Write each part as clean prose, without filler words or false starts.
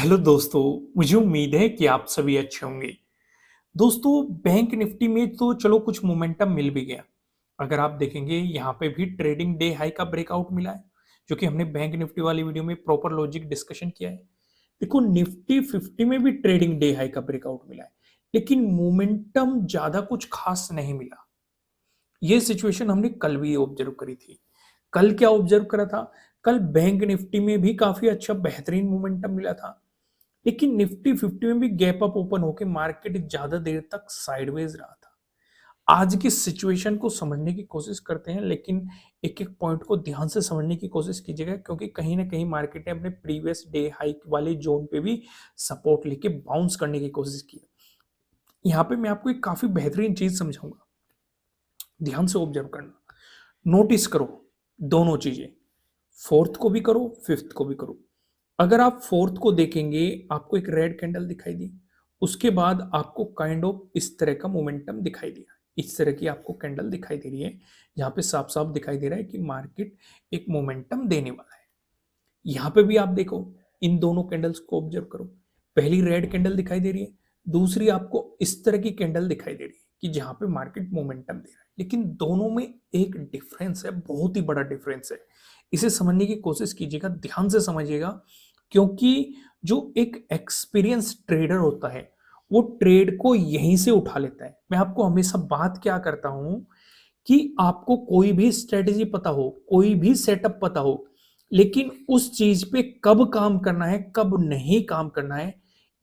Hello दोस्तों, मुझे उम्मीद है कि आप सभी अच्छे होंगे। दोस्तों, बैंक निफ्टी में तो चलो कुछ मोमेंटम मिल भी गया। अगर आप देखेंगे यहाँ पे भी ट्रेडिंग डे हाई का ब्रेकआउट मिला है, जो कि हमने बैंक निफ्टी वाली वीडियो में प्रॉपर लॉजिक डिस्कशन किया है। देखो, निफ्टी 50 में भी ट्रेडिंग डे हाई का ब्रेकआउट मिला है, लेकिन मोमेंटम ज्यादा कुछ खास नहीं मिला। ये सिचुएशन हमने कल भी ऑब्जर्व करी थी। कल क्या ऑब्जर्व करा था? कल बैंक निफ्टी में भी काफी अच्छा बेहतरीन मोमेंटम मिला था, लेकिन निफ्टी 50 में भी गैप अप ओपन होकर मार्केट ज्यादा देर तक साइडवेज रहा था। आज की सिचुएशन को समझने की कोशिश करते हैं, लेकिन एक एक पॉइंट को ध्यान से समझने की कोशिश कीजिएगा, क्योंकि कहीं ना कहीं मार्केट ने अपने प्रीवियस डे हाइक वाले जोन पे भी सपोर्ट लेके बाउंस करने की कोशिश की। यहाँ पे मैं आपको एक काफी बेहतरीन चीज समझाऊंगा, ध्यान से ऑब्जर्व करना, नोटिस करो दोनों चीजें। फोर्थ को भी करो, फिफ्थ को भी करो। अगर आप फोर्थ को देखेंगे, आपको एक रेड कैंडल दिखाई दी, उसके बाद आपको काइंड ऑफ इस तरह का मोमेंटम दिखाई दिया। इस तरह की आपको कैंडल दिखाई दे रही है, जहां पे साफ साफ दिखाई दे रहा है कि मार्केट एक मोमेंटम देने वाला है। यहां पे भी आप देखो, इन दोनों कैंडल्स को ऑब्जर्व करो। पहली रेड कैंडल दिखाई दे रही है, दूसरी आपको इस तरह की कैंडल दिखाई दे रही है कि जहां पे मार्केट मोमेंटम दे रहा है। लेकिन दोनों में एक डिफरेंस है, बहुत ही बड़ा डिफरेंस है। इसे समझने की कोशिश कीजिएगा, ध्यान से समझिएगा, क्योंकि जो एक एक्सपीरियंस ट्रेडर होता है, वो ट्रेड को यहीं से उठा लेता है। मैं आपको हमेशा बात क्या करता हूं कि आपको कोई भी स्ट्रेटेजी पता हो, कोई भी सेटअप पता हो, लेकिन उस चीज पे कब काम करना है, कब नहीं काम करना है,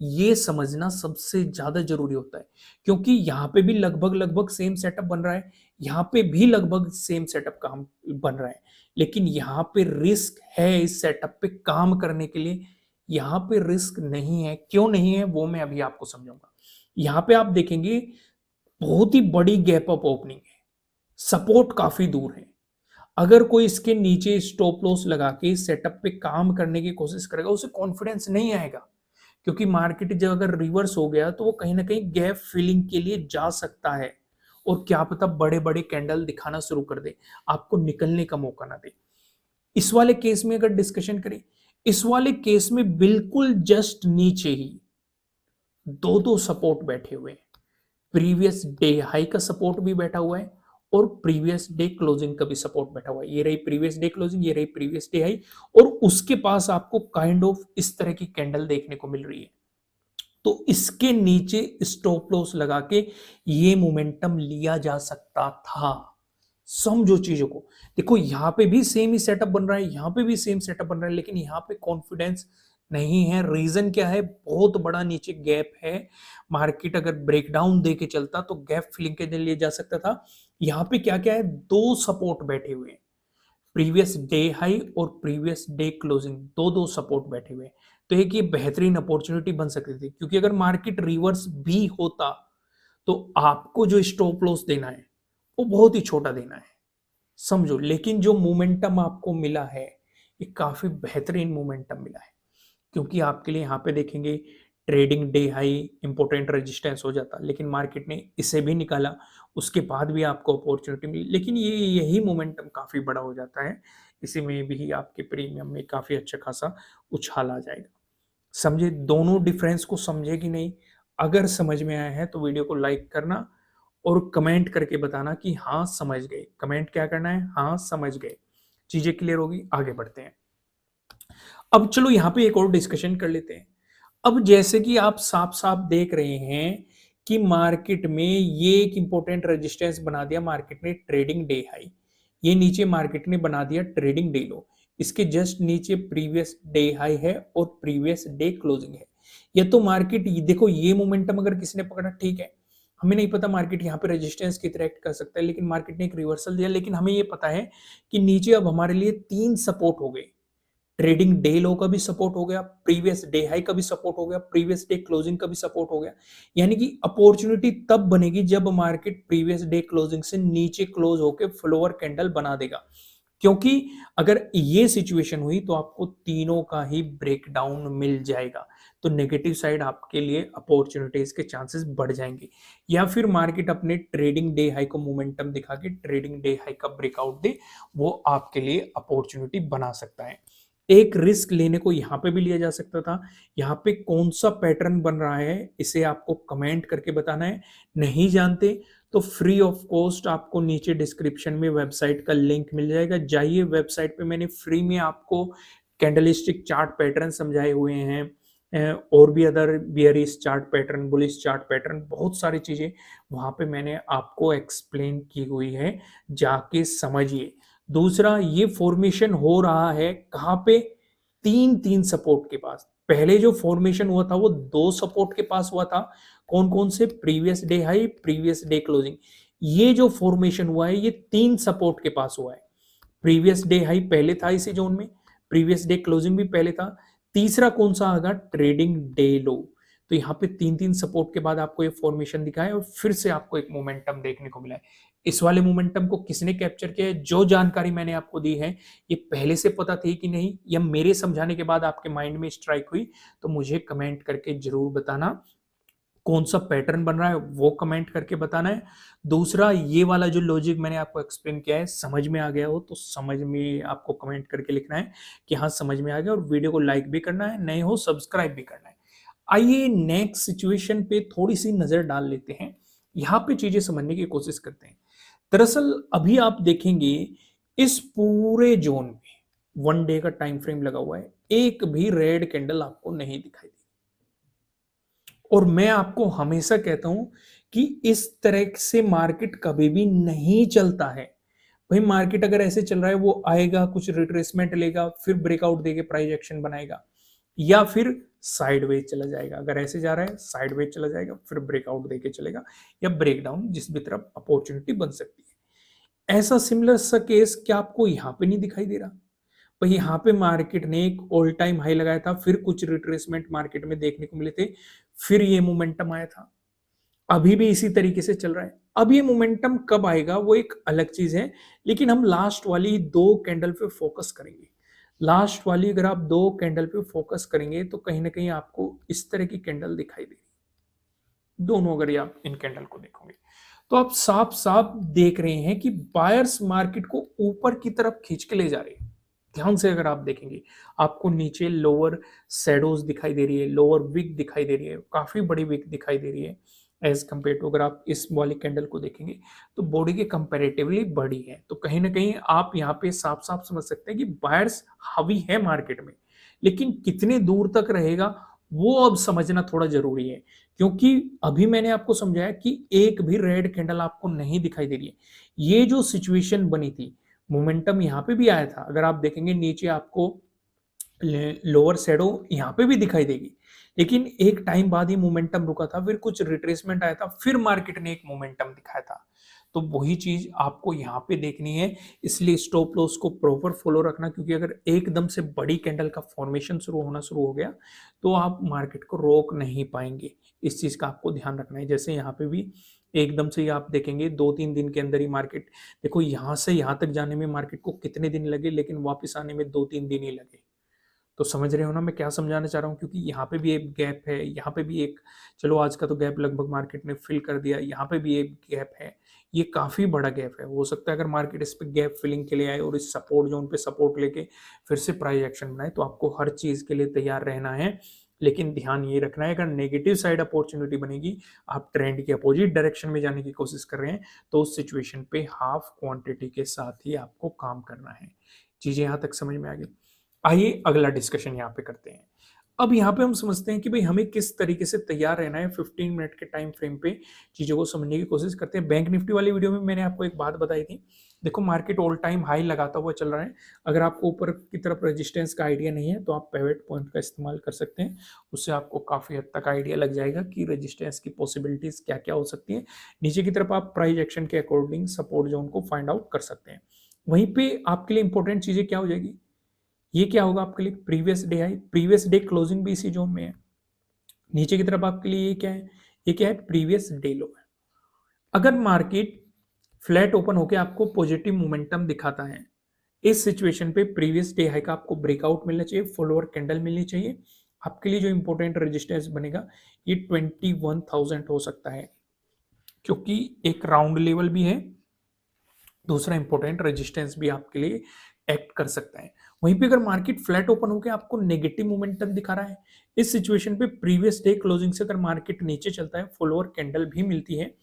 ये समझना सबसे ज्यादा जरूरी होता है। क्योंकि यहाँ पे भी लगभग लगभग सेम सेटअप बन रहा है, यहाँ पे भी लगभग सेम सेटअप काम बन रहा है, लेकिन यहाँ पे रिस्क है इस सेटअप पे काम करने के लिए, यहाँ पे रिस्क नहीं है। क्यों नहीं है वो मैं अभी आपको समझाऊंगा। यहाँ पे आप देखेंगे, बहुत ही बड़ी गैप अप ओपनिंग है, सपोर्ट काफी दूर है। अगर कोई इसके नीचे स्टॉप लॉस लगा के सेटअप पे काम करने की कोशिश करेगा, उसे कॉन्फिडेंस नहीं आएगा, क्योंकि मार्केट जब अगर रिवर्स हो गया तो वो कहीं ना कहीं गैप फिलिंग के लिए जा सकता है, और क्या पता बड़े बड़े कैंडल दिखाना शुरू कर दे, आपको निकलने का मौका ना दे। इस वाले केस में अगर डिस्कशन करें, इस वाले केस में बिल्कुल जस्ट नीचे ही दो दो सपोर्ट बैठे हुए हैं। प्रीवियस डे हाई का सपोर्ट भी बैठा हुआ है, और प्रीवियस डे क्लोजिंग का भी सपोर्ट बैठा हुआ है। ये रही प्रीवियस डे क्लोजिंग, ये रही प्रीवियस डे हाई, और उसके पास आपको काइंड ऑफ इस तरह की कैंडल देखने को मिल रही है। तो इसके नीचे स्टॉप लॉस लगा के ये मोमेंटम लिया जा सकता था। समझो चीजों को। देखो, यहां पे भी सेम ही सेटअप बन रहा है, यहां पे भी सेम सेटअप बन रहा है, लेकिन यहां पे कॉन्फिडेंस नहीं है। रीजन क्या है? बहुत बड़ा नीचे गैप है। मार्केट अगर ब्रेकडाउन दे के चलता तो गैप फिलिंग के लिए जा सकता था। यहां पे क्या क्या है? दो सपोर्ट बैठे हुए हैं, प्रीवियस डे हाई और प्रीवियस डे क्लोजिंग, दो दो सपोर्ट बैठे हुए हैं। तो एक ये बेहतरीन अपॉर्चुनिटी बन सकती थी, क्योंकि अगर मार्केट रिवर्स भी होता तो आपको जो स्टॉप लॉस देना है वो बहुत ही छोटा देना है, समझो। लेकिन जो मोमेंटम आपको मिला है, ये काफी बेहतरीन मोमेंटम मिला है, क्योंकि आपके लिए यहाँ पे देखेंगे, trading day high important resistance हो जाता, लेकिन मार्केट ने इसे भी निकाला, उसके बाद भी आपको अपॉर्चुनिटी मिली, लेकिन ये यही मोमेंटम काफी बड़ा हो जाता है। इसी में भी आपके प्रीमियम में काफी अच्छा खासा उछाल आ जाएगा। समझे दोनों डिफरेंस को? समझे कि नहीं? अगर समझ में आया है तो वीडियो को लाइक करना, और कमेंट करके बताना कि हाँ समझ गए। कमेंट क्या करना है? हाँ समझ गए। चीजें क्लियर होगी, आगे बढ़ते हैं। अब चलो यहाँ पे एक और डिस्कशन कर लेते हैं। अब जैसे कि आप साफ साफ देख रहे हैं कि मार्केट में ये एक इंपॉर्टेंट रेजिस्टेंस बना दिया मार्केट ने, ट्रेडिंग डे हाई। ये नीचे मार्केट ने बना दिया ट्रेडिंग डे लो। इसके जस्ट नीचे प्रीवियस डे हाई है और प्रीवियस डे क्लोजिंग है। ये तो मार्केट, देखो ये मोमेंटम अगर किसी ने पकड़ा, ठीक है, हमें नहीं पता मार्केट यहाँ पे रेजिस्टेंस की तरह एक्ट कर सकता है, लेकिन मार्केट ने एक रिवर्सल दिया। लेकिन हमें ये पता है कि नीचे अब हमारे लिए तीन सपोर्ट हो गए, ट्रेडिंग डे लो का भी सपोर्ट हो गया, प्रीवियस डे हाई का भी सपोर्ट हो गया, प्रीवियस डे क्लोजिंग का भी सपोर्ट हो गया। यानी कि अपॉर्चुनिटी तब बनेगी जब मार्केट प्रीवियस डे क्लोजिंग से नीचे क्लोज होकर फ्लोअर कैंडल बना देगा, क्योंकि अगर ये सिचुएशन हुई तो आपको तीनों का ही ब्रेकडाउन मिल जाएगा। तो नेगेटिव साइड आपके लिए अपॉर्चुनिटीज के चांसेस बढ़ जाएंगे, या फिर मार्केट अपने ट्रेडिंग डे हाई को मोमेंटम दिखा के ट्रेडिंग डे हाई का ब्रेकआउट दे, वो आपके लिए अपॉर्चुनिटी बना सकता है। एक रिस्क लेने को यहाँ पे भी लिया जा सकता था। यहाँ पे कौन सा पैटर्न बन रहा है इसे आपको कमेंट करके बताना है। नहीं जानते तो फ्री ऑफ कॉस्ट आपको नीचे डिस्क्रिप्शन में वेबसाइट का लिंक मिल जाएगा, जाइए वेबसाइट पे मैंने फ्री में आपको कैंडलस्टिक चार्ट पैटर्न समझाए हुए हैं, और भी other bearish chart pattern, bullish chart pattern, बहुत सारी चीजें वहां पे मैंने आपको एक्सप्लेन की हुई है, जाके समझिए। दूसरा, ये फॉर्मेशन हो रहा है कहाँ पे? तीन तीन सपोर्ट के पास। पहले जो फॉर्मेशन हुआ था वो दो सपोर्ट के पास हुआ था। कौन कौन से? Previous day high, previous day closing. ये जो फॉर्मेशन हुआ है ये तीन सपोर्ट के पास हुआ है। प्रीवियस डे हाई पहले था इसी जोन में, प्रीवियस डे क्लोजिंग भी पहले था। तीसरा कौन सा आएगा? ट्रेडिंग डे लो। तो यहाँ पे तीन तीन सपोर्ट के बाद आपको ये फॉर्मेशन दिखा है और फिर से आपको एक मोमेंटम देखने को मिला है। इस वाले मोमेंटम को किसने कैप्चर किया है? जो जानकारी मैंने आपको दी है ये पहले से पता थी कि नहीं, या मेरे समझाने के बाद आपके माइंड में स्ट्राइक हुई? तो मुझे कमेंट करके जरूर बताना। कौन सा पैटर्न बन रहा है वो कमेंट करके बताना है। दूसरा, ये वाला जो लॉजिक मैंने आपको एक्सप्लेन किया है समझ में आ गया हो तो समझ में आपको कमेंट करके लिखना है कि हाँ समझ में आ गया, और वीडियो को लाइक भी करना है, नए हो सब्सक्राइब भी करना है। आइए नेक्स्ट सिचुएशन पे थोड़ी सी नजर डाल लेते हैं, यहाँ पे चीजें समझने की कोशिश करते हैं। दरअसल अभी आप देखेंगे इस पूरे जोन में 1 डे का टाइम फ्रेम लगा हुआ है, एक भी रेड कैंडल आपको नहीं दिखाई दी। और मैं आपको हमेशा कहता हूं कि इस तरह से मार्केट कभी भी नहीं चलता है। भाई मार्केट अगर ऐसे चल रहा है वो आएगा, कुछ रिट्रेसमेंट लेगा, फिर ब्रेकआउट देके प्राइस एक्शन बनाएगा, या फिर साइडवेज चला जाएगा। अगर ऐसे जा रहा है साइडवेज चला जाएगा, फिर ब्रेकआउट देके चलेगा, या ब्रेकडाउन, जिस भी तरफ अपॉर्चुनिटी बन सकती है। ऐसा सिमिलर सा केस क्या आपको यहाँ पे नहीं दिखाई दे रहा? भाई यहाँ पे मार्केट ने एक ऑल टाइम हाई लगाया था, फिर कुछ रिट्रेसमेंट मार्केट में देखने को मिले थे, फिर ये मोमेंटम आया था। अभी भी इसी तरीके से चल रहा है। अब ये मोमेंटम कब आएगा वो एक अलग चीज है, लेकिन हम लास्ट वाली दो कैंडल पे फोकस करेंगे। लास्ट वाली अगर आप दो कैंडल पे फोकस करेंगे तो कहीं ना कहीं आपको इस तरह की कैंडल दिखाई देगी। दोनों अगर आप इन कैंडल को देखोगे तो आप साफ साफ देख रहे हैं कि बायर्स मार्केट को ऊपर की तरफ खींच के ले जा रहे हैं। ध्यान से अगर आप देखेंगे आपको नीचे लोअर शेडोज दिखाई दे रही है, लोअर विक दिखाई दे रही है, काफी बड़ी विक दिखाई दे रही है एज कम्पेयर टू। अगर आप इस वाली कैंडल को देखेंगे तो बॉडी के कंपेरेटिवली बड़ी है, तो कहीं ना कहीं आप यहाँ पे साफ साफ समझ सकते हैं कि बायर्स हावी है मार्केट में। लेकिन कितने दूर तक रहेगा वो अब समझना थोड़ा जरूरी है, क्योंकि अभी मैंने आपको समझाया कि एक भी रेड कैंडल आपको नहीं दिखाई दे रही है। ये जो सिचुएशन बनी थी, मोमेंटम यहाँ पे भी आया था, अगर आप देखेंगे नीचे आपको लोअर शेडो यहाँ पे भी दिखाई देगी, लेकिन एक टाइम बाद ही मोमेंटम रुका था, फिर कुछ रिट्रेसमेंट आया था, फिर मार्केट ने एक मोमेंटम दिखाया था। तो वही चीज आपको यहाँ पे देखनी है, इसलिए स्टॉप लॉस को प्रॉपर फॉलो रखना, क्योंकि अगर एकदम से बड़ी कैंडल का फॉर्मेशन शुरू हो गया तो आप मार्केट को रोक नहीं पाएंगे। इस चीज का आपको ध्यान रखना है। जैसे यहाँ पे भी एकदम से ही आप देखेंगे 2-3 दिन के अंदर ही मार्केट, देखो यहाँ से यहाँ तक जाने में मार्केट को कितने दिन लगे, लेकिन वापस आने में 2-3 दिन ही लगे। तो समझ रहे हो ना मैं क्या समझाना चाह रहा हूँ? क्योंकि यहाँ पे भी एक गैप है, यहाँ पे भी एक, चलो आज का तो गैप लगभग मार्केट ने फिल कर दिया, यहाँ पे भी एक गैप है, ये काफी बड़ा गैप है। हो सकता है अगर मार्केट इस पे गैप फिलिंग के लिए आए और इस सपोर्ट जोन पे सपोर्ट लेके फिर से प्राइस एक्शन बनाए, तो आपको हर चीज के लिए तैयार रहना है। लेकिन ध्यान ये रखना है, अगर नेगेटिव साइड अपॉर्चुनिटी बनेगी, आप ट्रेंड के अपोजिट डायरेक्शन में जाने की कोशिश कर रहे हैं, तो उस सिचुएशन पे हाफ क्वांटिटी के साथ ही आपको काम करना है। चीजें यहाँ तक समझ में आ गई? आइए अगला डिस्कशन यहाँ पे करते हैं। अब यहाँ पे हम समझते हैं कि भाई हमें किस तरीके से तैयार रहना है। 15 मिनट के टाइम फ्रेम पे चीजों को समझने की कोशिश करते हैं। बैंक निफ्टी वाली वीडियो में मैंने आपको एक बात बताई थी, देखो मार्केट ऑल टाइम हाई लगाता हुआ चल रहा है। अगर आपको ऊपर की तरफ रेजिस्टेंस का आइडिया नहीं है तो आप पिवट पॉइंट का इस्तेमाल कर सकते हैं, उससे आपको काफी हद तक आइडिया लग जाएगा कि रेजिस्टेंस की पॉसिबिलिटीज क्या क्या हो सकती है। नीचे की तरफ आप प्राइस एक्शन के अकॉर्डिंग सपोर्ट जोन को फाइंड आउट कर सकते हैं। वहीं पे आपके लिए इंपॉर्टेंट चीजें क्या हो जाएगी, ये क्या होगा आपके लिए? Previous day high, previous day closing भी इसी जोन में है। नीचे की तरफ आपके लिए ये क्या है? ये क्या है? प्रीवियस डे लो है। अगर मार्केट फ्लैट ओपन होकर आपको पॉजिटिव मोमेंटम दिखाता है, इस सिचुएशन पे प्रीवियस डे हाई का आपको ब्रेकआउट मिलना चाहिए, फॉलोअर कैंडल मिलनी चाहिए। आपके लिए जो इंपॉर्टेंट रेजिस्टेंस बनेगा ये 21,000 हो सकता है, क्योंकि एक राउंड लेवल भी है, दूसरा इंपॉर्टेंट रेजिस्टेंस भी आपके लिए एक्ट कर सकता है। वहीं पे अगर मार्केट फ्लैट ओपन होकर आपको नेगेटिव मोमेंटम दिखा रहा है, इस सिचुएशन पे प्रीवियस डे क्लोजिंग से अगर मार्केट नीचे चलता है, फॉलोअर कैंडल भी मिलती है।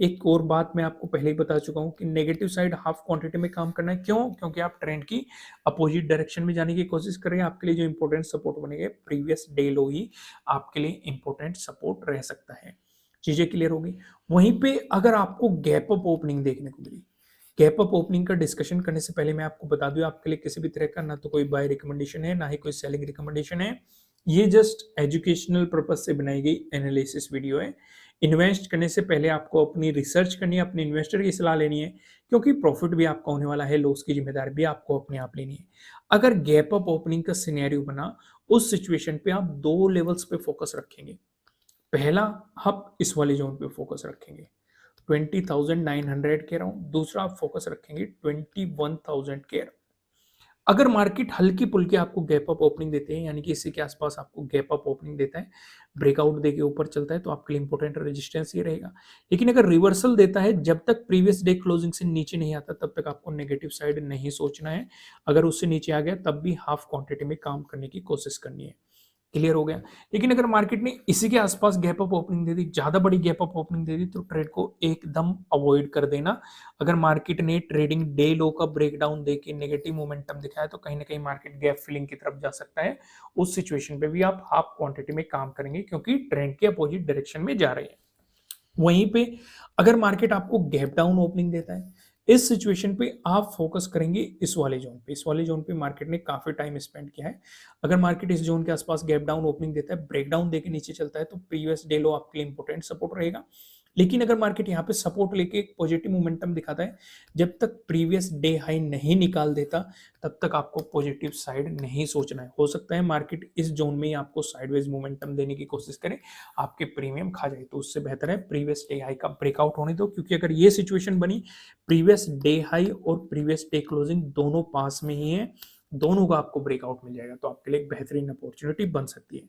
एक और बात मैं आपको पहले ही बता चुका हूं कि नेगेटिव साइड हाफ क्वांटिटी में काम करना है। क्यों? क्योंकि आप ट्रेंड की अपोजिट डायरेक्शन में जाने की कोशिश कर रहे हैं। आपके लिए जो इंपॉर्टेंट सपोर्ट बनेगा प्रीवियस डे लो ही आपके लिए इंपॉर्टेंट सपोर्ट रह सकता है। चीजें क्लियर होगी। वहीं पे अगर आपको गैप अप ओपनिंग देखने को मिली, गैप अप ओपनिंग का डिस्कशन करने से पहले मैं आपको बता दूं, आपके लिए किसी भी तरह का ना तो कोई बाय रिकमेंडेशन है, ना ही कोई सेलिंग रिकमेंडेशन है। ये जस्ट एजुकेशनल पर्पज से बनाई गई एनालिसिस वीडियो है। इन्वेस्ट करने से पहले आपको अपनी रिसर्च करनी है, अपने इन्वेस्टर की सलाह लेनी है, क्योंकि प्रॉफिट भी आपका होने वाला है, लॉस की जिम्मेदारी भी आपको अपने आप लेनी है। अगर गैप अप ओपनिंग का सिनेरियो बना, उस सिचुएशन पे आप दो लेवल्स पे फोकस रखेंगे। पहला, आप इस वाले जोन पे फोकस रखेंगे 20,900 के अराउंड। दूसरा, आप फोकस रखेंगे 21,000 के अराउंड। अगर मार्केट हल्की पुल्की आपको गैप अप ओपनिंग देते हैं, यानी कि इसी के आसपास आपको गैप अप ओपनिंग देता है, ब्रेकआउट देके ऊपर चलता है, तो आपके लिए इंपॉर्टेंट रेजिस्टेंस ये रहेगा। लेकिन अगर रिवर्सल देता है, जब तक प्रीवियस डे क्लोजिंग से नीचे नहीं आता, तब तक आपको नेगेटिव साइड नहीं सोचना है। अगर उससे नीचे आ गया, तब भी हाफ क्वांटिटी में काम करने की कोशिश करनी है। क्लियर हो गया। लेकिन अगर मार्केट ने इसी के आसपास गैप अप ओपनिंग दे दी, ज्यादा बड़ी गैप अप ओपनिंग दे दी, तो ट्रेड को एकदम अवॉइड कर देना। अगर मार्केट ने ट्रेडिंग डे लो का ब्रेकडाउन देके नेगेटिव मोमेंटम दिखाया, तो कहीं ना कहीं मार्केट गैप फिलिंग की तरफ जा सकता है। उस सिचुएशन पे भी आप हाफ क्वांटिटी में काम करेंगे, क्योंकि ट्रेंड के अपोजिट डायरेक्शन में जा रहे हैं। वहीं पे अगर मार्केट आपको गैप डाउन ओपनिंग देता है, इस सिचुएशन पे आप फोकस करेंगे इस वाले जोन पे। इस वाले जोन पे मार्केट ने काफी टाइम स्पेंड किया है। अगर मार्केट इस जोन के आसपास गैप डाउन ओपनिंग देता है, ब्रेकडाउन देके नीचे चलता है, तो प्रीवियस डे लो आपके लिए इंपॉर्टेंट सपोर्ट रहेगा। लेकिन अगर मार्केट यहाँ पे सपोर्ट लेके एक पॉजिटिव मोमेंटम दिखाता है, जब तक प्रीवियस डे हाई नहीं निकाल देता, तब तक आपको पॉजिटिव साइड नहीं सोचना है। हो सकता है मार्केट इस जोन में ही आपको साइडवेज मोमेंटम देने की कोशिश करे, आपके प्रीमियम खा जाए। तो उससे बेहतर है प्रीवियस डे हाई का ब्रेकआउट होने दो, क्योंकि अगर ये सिचुएशन बनी, प्रीवियस डे हाई और प्रीवियस डे क्लोजिंग दोनों पास में ही है, दोनों का आपको ब्रेकआउट मिल जाएगा, तो आपके लिए एक बेहतरीन अपॉर्चुनिटी बन सकती है।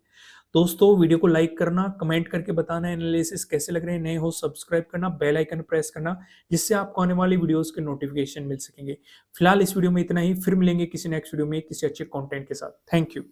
दोस्तों, वीडियो को लाइक करना, कमेंट करके बताना एनालिसिस कैसे लग रहे हैं, नए हो सब्सक्राइब करना, बेल आइकन प्रेस करना, जिससे आपको आने वाली वीडियोस के नोटिफिकेशन मिल सकेंगे। फिलहाल इस वीडियो में इतना ही, फिर मिलेंगे किसी नेक्स्ट वीडियो में किसी अच्छे कंटेंट के साथ। Thank you.